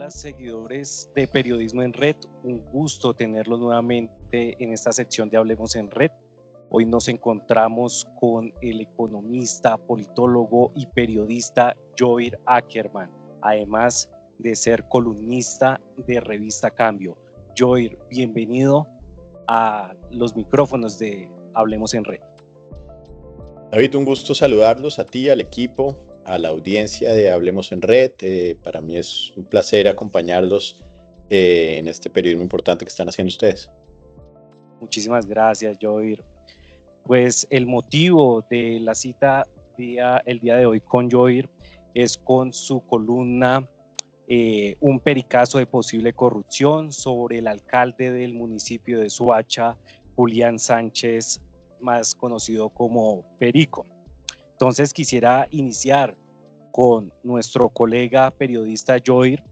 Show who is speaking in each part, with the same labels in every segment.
Speaker 1: Hola, seguidores de Periodismo en Red, un gusto tenerlos nuevamente en esta sección de Hablemos en Red. Hoy nos encontramos con el economista, politólogo y periodista Joir Ackerman, además de ser columnista de Revista Cambio. Joir, bienvenido a los micrófonos de Hablemos en Red.
Speaker 2: David, un gusto saludarlos a ti, al equipo, a la audiencia de Hablemos en Red. Para mí es un placer acompañarlos en este periodismo importante que están haciendo ustedes.
Speaker 1: Muchísimas gracias, Joir. Pues el motivo de la cita el día de hoy con Joir es con su columna Un pericazo de posible corrupción sobre el alcalde del municipio de Soacha, Julián Sánchez, más conocido como Perico. Entonces quisiera iniciar con nuestro colega periodista Joir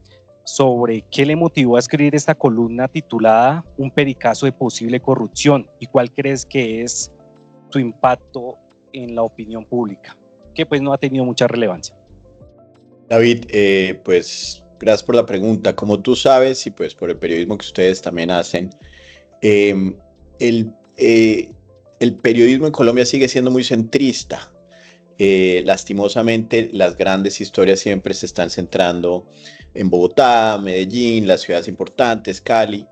Speaker 1: sobre qué le motivó a escribir esta columna titulada Un pericazo de posible corrupción y cuál crees que es su impacto en la opinión pública, que pues no ha tenido mucha relevancia.
Speaker 2: David, pues gracias por la pregunta. Como tú sabes y pues por el periodismo que ustedes también hacen, el periodismo en Colombia sigue siendo muy centrista. Lastimosamente, las grandes historias siempre se están centrando en Bogotá, Medellín, las ciudades importantes, Cali.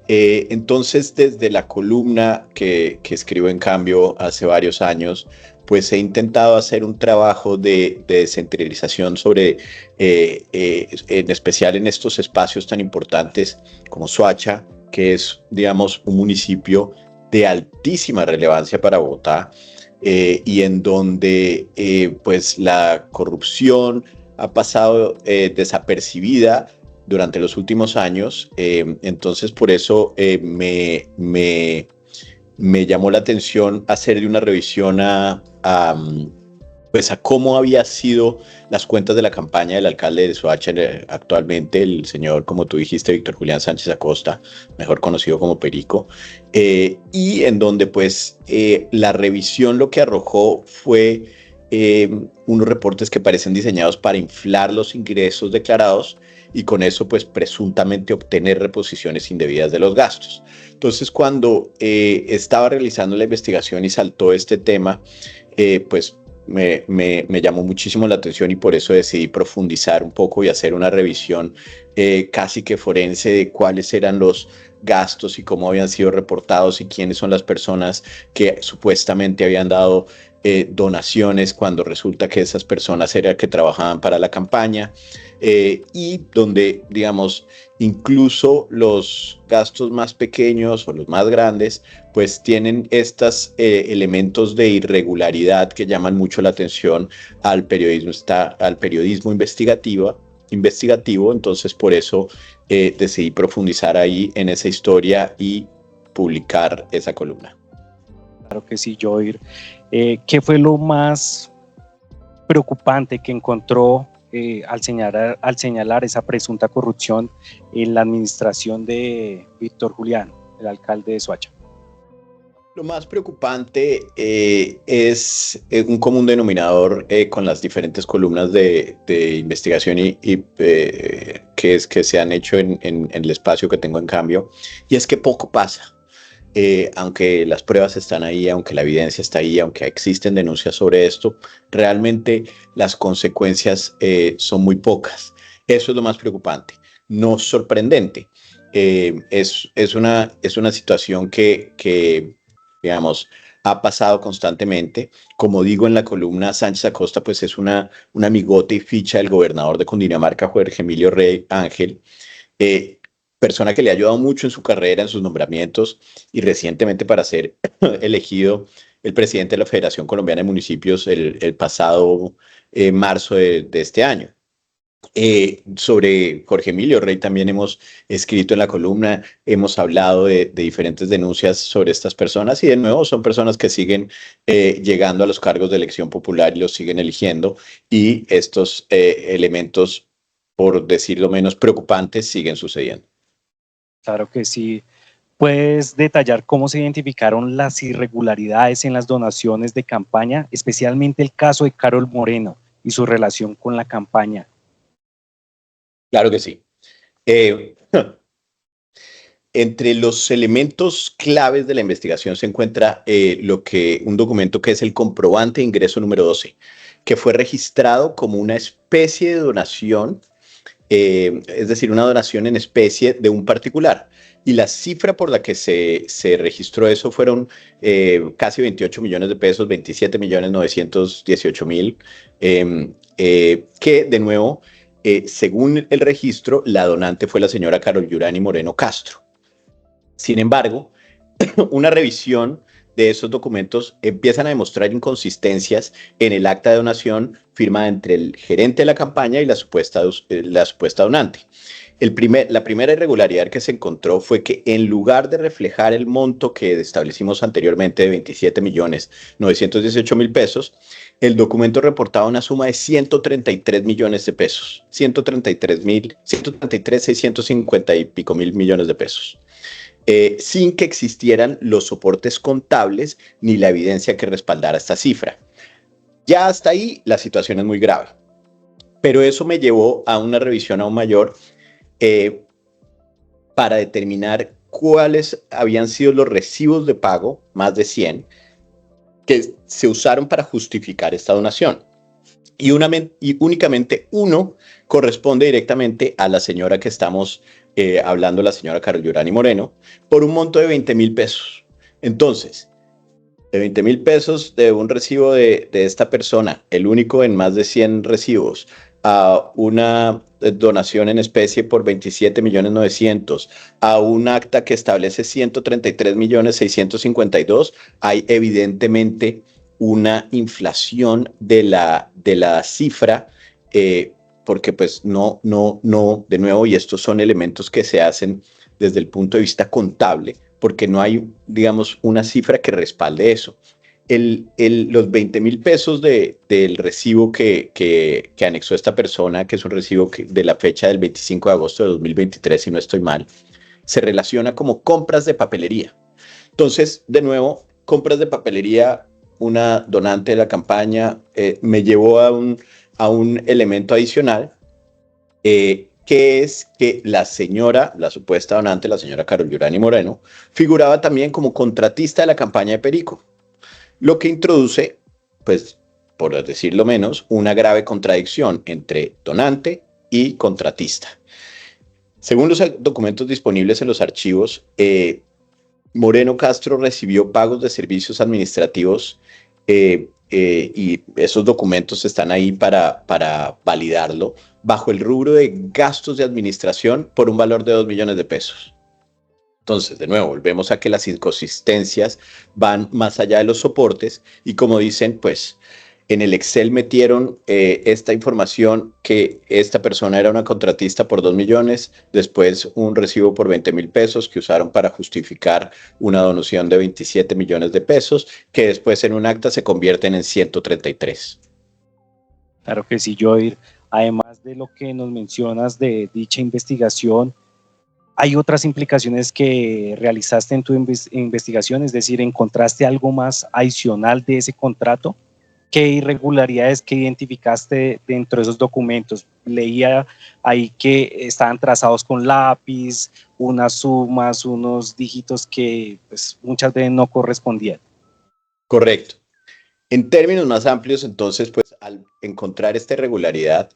Speaker 2: Entonces, desde la columna que escribo en Cambio hace varios años, pues he intentado hacer un trabajo de descentralización sobre, en especial en estos espacios tan importantes como Soacha, que es, digamos, un municipio de altísima relevancia para Bogotá, y en donde pues la corrupción ha pasado desapercibida durante los últimos años. Entonces por eso me llamó la atención hacerle una revisión a cómo había sido las cuentas de la campaña del alcalde de Soacha, actualmente el señor, como tú dijiste, Víctor Julián Sánchez Acosta, mejor conocido como Perico, y en donde pues la revisión lo que arrojó fue unos reportes que parecen diseñados para inflar los ingresos declarados y con eso pues presuntamente obtener reposiciones indebidas de los gastos. Entonces cuando estaba realizando la investigación y saltó este tema, pues me llamó muchísimo la atención y por eso decidí profundizar un poco y hacer una revisión casi que forense de cuáles eran los gastos y cómo habían sido reportados y quiénes son las personas que supuestamente habían dado donaciones cuando resulta que esas personas eran que trabajaban para la campaña, y donde, digamos, incluso los gastos más pequeños o los más grandes pues tienen estos elementos de irregularidad que llaman mucho la atención al periodismo investigativo. Entonces por eso decidí profundizar ahí en esa historia y publicar esa columna.
Speaker 1: Claro que sí, Joir. ¿Qué fue lo más preocupante que encontró al señalar esa presunta corrupción en la administración de Víctor Julián, el alcalde de Soacha?
Speaker 2: Lo más preocupante es un común denominador con las diferentes columnas de investigación que se han hecho en el espacio que tengo en Cambio, y es que poco pasa. Aunque las pruebas están ahí, aunque la evidencia está ahí, aunque existen denuncias sobre esto, realmente las consecuencias son muy pocas. Eso es lo más preocupante, no sorprendente. Es una situación que, digamos, ha pasado constantemente. Como digo en la columna, Sánchez Acosta pues es un amigote y ficha del gobernador de Cundinamarca, Jorge Emilio Rey Ángel, persona que le ha ayudado mucho en su carrera, en sus nombramientos y recientemente para ser elegido el presidente de la Federación Colombiana de Municipios el pasado marzo de este año. Sobre Jorge Emilio Rey también hemos escrito en la columna, hemos hablado de diferentes denuncias sobre estas personas y de nuevo son personas que siguen llegando a los cargos de elección popular y los siguen eligiendo, y estos elementos, por decirlo menos preocupantes, siguen sucediendo.
Speaker 1: Claro que sí. ¿Puedes detallar cómo se identificaron las irregularidades en las donaciones de campaña, especialmente el caso de Carol Moreno y su relación con la campaña?
Speaker 2: Claro que sí. Eh, Entre los elementos claves de la investigación se encuentra un documento que es el comprobante de ingreso número 12, que fue registrado como una especie de donación, es decir, una donación en especie de un particular. Y la cifra por la que se registró eso fueron casi 28 millones de pesos, 27 millones 918 mil, que de nuevo, según el registro, la donante fue la señora Carol Yurani Moreno Castro. Sin embargo, una revisión de esos documentos empiezan a demostrar inconsistencias en el acta de donación firmada entre el gerente de la campaña y la supuesta donante. La primera irregularidad que se encontró fue que en lugar de reflejar el monto que establecimos anteriormente de 27 millones 918 mil pesos, el documento reportaba una suma de 133 millones de pesos, 133 650 y pico mil millones de pesos. Sin que existieran los soportes contables ni la evidencia que respaldara esta cifra. Ya hasta ahí la situación es muy grave, pero eso me llevó a una revisión aún mayor para determinar cuáles habían sido los recibos de pago, más de 100, que se usaron para justificar esta donación. Y únicamente uno corresponde directamente a la señora que estamos hablando, la señora Carol Yurani Moreno, por un monto de 20 mil pesos. Entonces, de 20 mil pesos de un recibo de esta persona, el único en más de 100 recibos, a una donación en especie por 27 millones 900, a un acta que establece 133 millones 652, hay evidentemente una inflación de la cifra, porque pues no, de nuevo, y estos son elementos que se hacen desde el punto de vista contable, porque no hay, digamos, una cifra que respalde eso. Los 20 mil pesos del recibo que anexó esta persona, que es un recibo de la fecha del 25 de agosto de 2023, si no estoy mal, se relaciona como compras de papelería. Entonces, de nuevo, compras de papelería, una donante de la campaña me llevó a un elemento adicional, que es que la supuesta donante, la señora Carol Yurani Moreno, figuraba también como contratista de la campaña de Perico, lo que introduce, pues, por decirlo menos, una grave contradicción entre donante y contratista. Según los documentos disponibles en los archivos, Moreno Castro recibió pagos de servicios administrativos y esos documentos están ahí para validarlo, bajo el rubro de gastos de administración por un valor de 2 millones de pesos. Entonces, de nuevo, volvemos a que las inconsistencias van más allá de los soportes y, como dicen, pues en el Excel metieron esta información que esta persona era una contratista por 2 millones, después un recibo por 20 mil pesos que usaron para justificar una donación de 27 millones de pesos, que después en un acta se convierten en 133.
Speaker 1: Claro que sí, Joir. Además de lo que nos mencionas de dicha investigación, ¿hay otras implicaciones que realizaste en tu investigación? Es decir, ¿encontraste algo más adicional de ese contrato? ¿Qué irregularidades que identificaste dentro de esos documentos? Leía ahí que estaban trazados con lápiz, unas sumas, unos dígitos que pues, muchas veces no correspondían.
Speaker 2: Correcto. En términos más amplios, entonces, pues al encontrar esta irregularidad,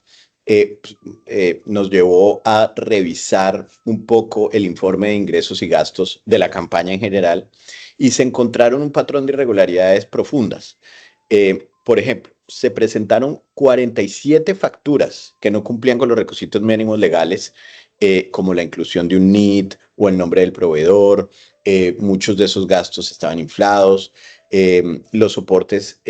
Speaker 2: nos llevó a revisar un poco el informe de ingresos y gastos de la campaña en general y se encontraron un patrón de irregularidades profundas. Por ejemplo, se presentaron 47 facturas que no cumplían con los requisitos mínimos legales, como la inclusión de un NIT o el nombre del proveedor. Muchos de esos gastos estaban inflados. Los soportes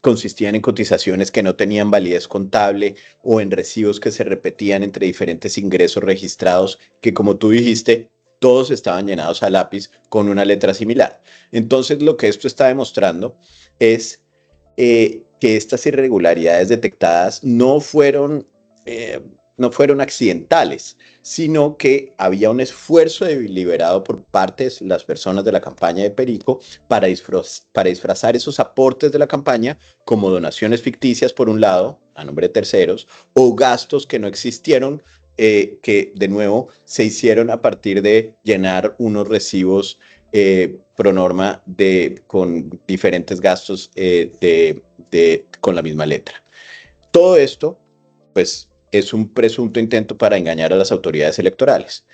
Speaker 2: consistían en cotizaciones que no tenían validez contable o en recibos que se repetían entre diferentes ingresos registrados que, como tú dijiste, todos estaban llenados a lápiz con una letra similar. Entonces, lo que esto está demostrando es que estas irregularidades detectadas no fueron accidentales, sino que había un esfuerzo deliberado por parte de las personas de la campaña de Perico para disfrazar esos aportes de la campaña como donaciones ficticias, por un lado, a nombre de terceros, o gastos que no existieron que de nuevo se hicieron a partir de llenar unos recibos pro norma con diferentes gastos con la misma letra. Todo esto, pues, es un presunto intento para engañar a las autoridades electorales.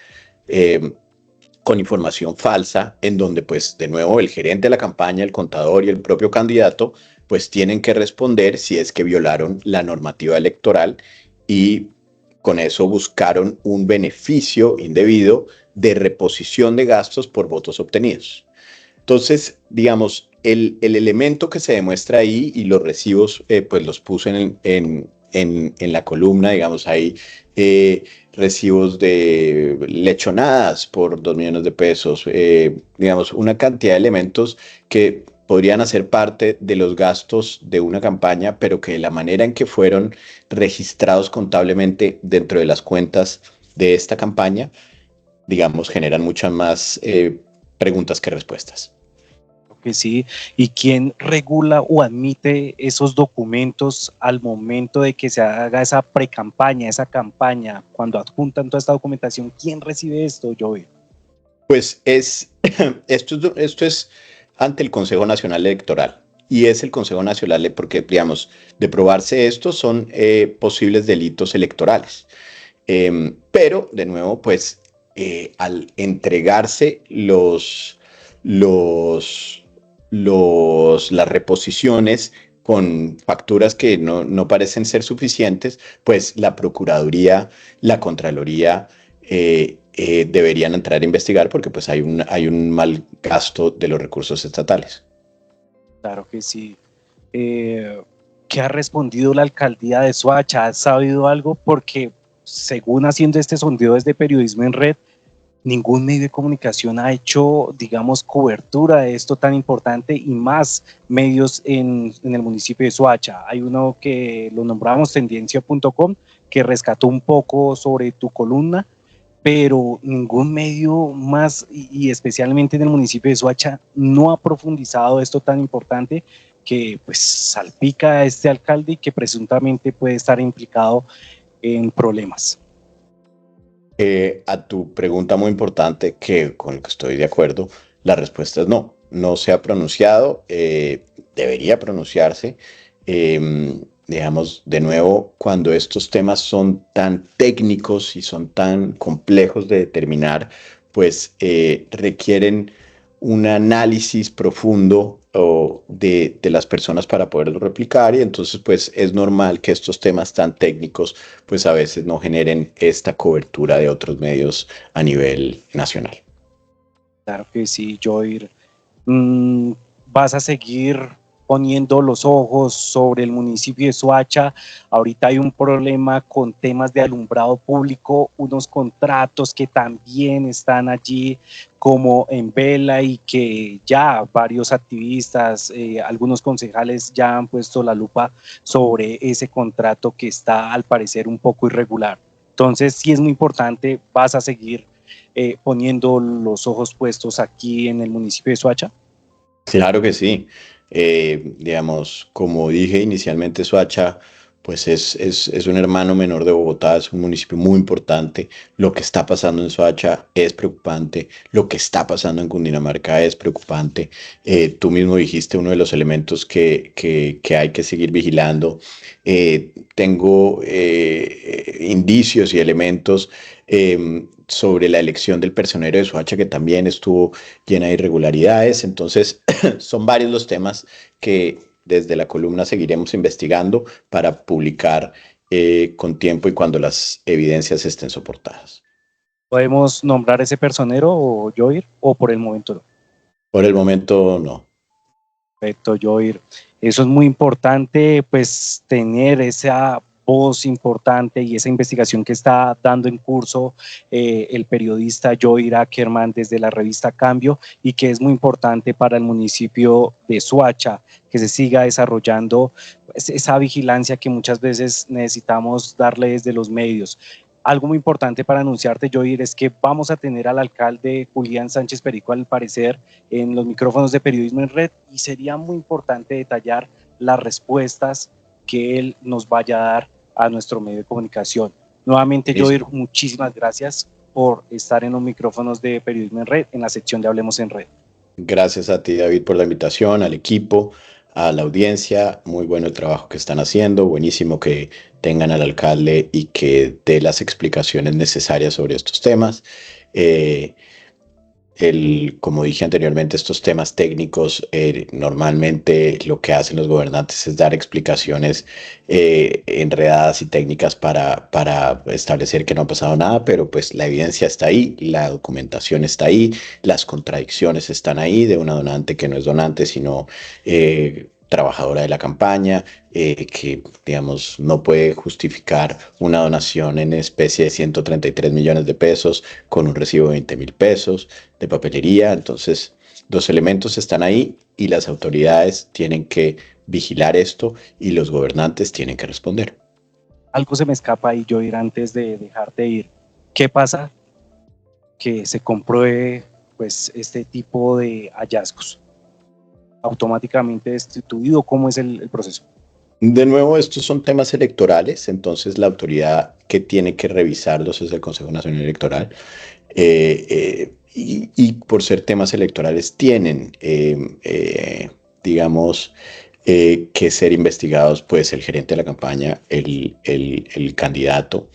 Speaker 2: Con información falsa, en donde, pues, de nuevo, el gerente de la campaña, el contador y el propio candidato, pues, tienen que responder si es que violaron la normativa electoral y con eso buscaron un beneficio indebido de reposición de gastos por votos obtenidos. Entonces, digamos, el elemento que se demuestra ahí y los recibos, pues los puse en la columna, digamos, hay recibos de lechonadas por 2 millones de pesos, digamos, una cantidad de elementos que podrían hacer parte de los gastos de una campaña, pero que la manera en que fueron registrados contablemente dentro de las cuentas de esta campaña, digamos, generan muchas más preguntas que respuestas.
Speaker 1: Que sí, ¿y quién regula o admite esos documentos al momento de que se haga esa precampaña, esa campaña, cuando adjuntan toda esta documentación? ¿Quién recibe esto, Joey?
Speaker 2: Pues esto es ante el Consejo Nacional Electoral. Y es el Consejo Nacional porque, digamos, de probarse esto son posibles delitos electorales. Pero, de nuevo, pues, al entregarse las reposiciones con facturas que no parecen ser suficientes, pues la Procuraduría, la Contraloría deberían entrar a investigar porque pues hay un mal gasto de los recursos estatales.
Speaker 1: Claro que sí. ¿Qué ha respondido la alcaldía de Soacha? ¿Has sabido algo? Porque según haciendo este sondeo desde Periodismo en Red, ningún medio de comunicación ha hecho, digamos, cobertura de esto tan importante y más medios en el municipio de Soacha. Hay uno que lo nombramos tendencia.com, que rescató un poco sobre tu columna, pero ningún medio más, y especialmente en el municipio de Soacha, no ha profundizado esto tan importante que pues salpica a este alcalde y que presuntamente puede estar implicado en problemas.
Speaker 2: A tu pregunta muy importante, con la que estoy de acuerdo, la respuesta es no. No se ha pronunciado, debería pronunciarse. Digamos, de nuevo, cuando estos temas son tan técnicos y son tan complejos de determinar, pues requieren un análisis profundo de las personas para poderlo replicar y entonces pues es normal que estos temas tan técnicos pues a veces no generen esta cobertura de otros medios a nivel nacional.
Speaker 1: Claro que sí, Joir. Vas a seguir poniendo los ojos sobre el municipio de Soacha. Ahorita hay un problema con temas de alumbrado público, unos contratos que también están allí como en vela y que ya varios activistas, algunos concejales ya han puesto la lupa sobre ese contrato que está al parecer un poco irregular. Entonces sí es muy importante, vas a seguir poniendo los ojos puestos aquí en el municipio de Soacha.
Speaker 2: Claro que sí. Digamos, como dije inicialmente, Soacha, pues es un hermano menor de Bogotá, es un municipio muy importante. Lo que está pasando en Soacha es preocupante, lo que está pasando en Cundinamarca es preocupante. Tú mismo dijiste uno de los elementos que hay que seguir vigilando. Tengo indicios y elementos sobre la elección del personero de Soacha que también estuvo llena de irregularidades. Entonces, son varios los temas que desde la columna seguiremos investigando para publicar con tiempo y cuando las evidencias estén soportadas.
Speaker 1: ¿Podemos nombrar ese personero o Joir o por el momento no?
Speaker 2: Por el momento no.
Speaker 1: Perfecto, Joir. Eso es muy importante, pues tener esa voz importante y esa investigación que está dando en curso el periodista Joir Ackerman desde la revista Cambio y que es muy importante para el municipio de Soacha, que se siga desarrollando pues, esa vigilancia que muchas veces necesitamos darle desde los medios. Algo muy importante para anunciarte, Joir, es que vamos a tener al alcalde Julián Sánchez Perico, al parecer, en los micrófonos de Periodismo en Red y sería muy importante detallar las respuestas que él nos vaya a dar a nuestro medio de comunicación. Nuevamente,
Speaker 2: Listo.
Speaker 1: Joir, muchísimas gracias por estar en los micrófonos de Periodismo en Red, en la sección de Hablemos en Red.
Speaker 2: Gracias a ti, David, por la invitación, al equipo, a la audiencia. Muy bueno el trabajo que están haciendo. Buenísimo que tengan al alcalde y que dé las explicaciones necesarias sobre estos temas. Eh, Como dije anteriormente, estos temas técnicos, normalmente lo que hacen los gobernantes es dar explicaciones enredadas y técnicas para establecer que no ha pasado nada, pero pues la evidencia está ahí, la documentación está ahí, las contradicciones están ahí de una donante que no es donante, sino trabajadora de la campaña, que, digamos, no puede justificar una donación en especie de 133 millones de pesos con un recibo de 20 mil pesos de papelería. Entonces, los elementos están ahí y las autoridades tienen que vigilar esto y los gobernantes tienen que responder.
Speaker 1: Algo se me escapa ahí, Joir, antes de dejarte ir. ¿Qué pasa que se compruebe pues, este tipo de hallazgos? ¿Automáticamente destituido? ¿Cómo es el proceso?
Speaker 2: De nuevo, estos son temas electorales, entonces la autoridad que tiene que revisarlos es el Consejo Nacional Electoral. Y por ser temas electorales tienen, digamos, que ser investigados, pues el gerente de la campaña, el candidato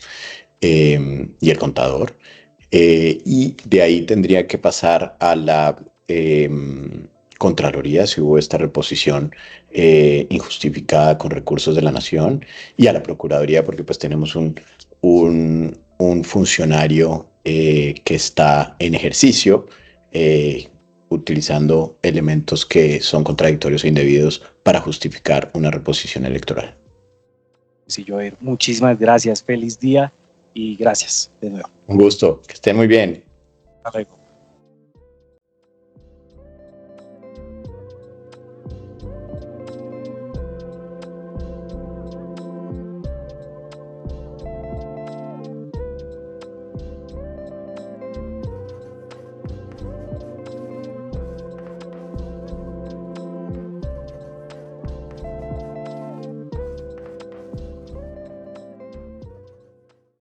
Speaker 2: y el contador. Y de ahí tendría que pasar a la Contraloría si hubo esta reposición injustificada con recursos de la Nación, y a la Procuraduría porque pues tenemos un funcionario que está en ejercicio utilizando elementos que son contradictorios e indebidos para justificar una reposición electoral.
Speaker 1: Sí, Joir, muchísimas gracias. Feliz día y gracias de nuevo.
Speaker 2: Un gusto, que estén muy bien.
Speaker 1: Hasta luego.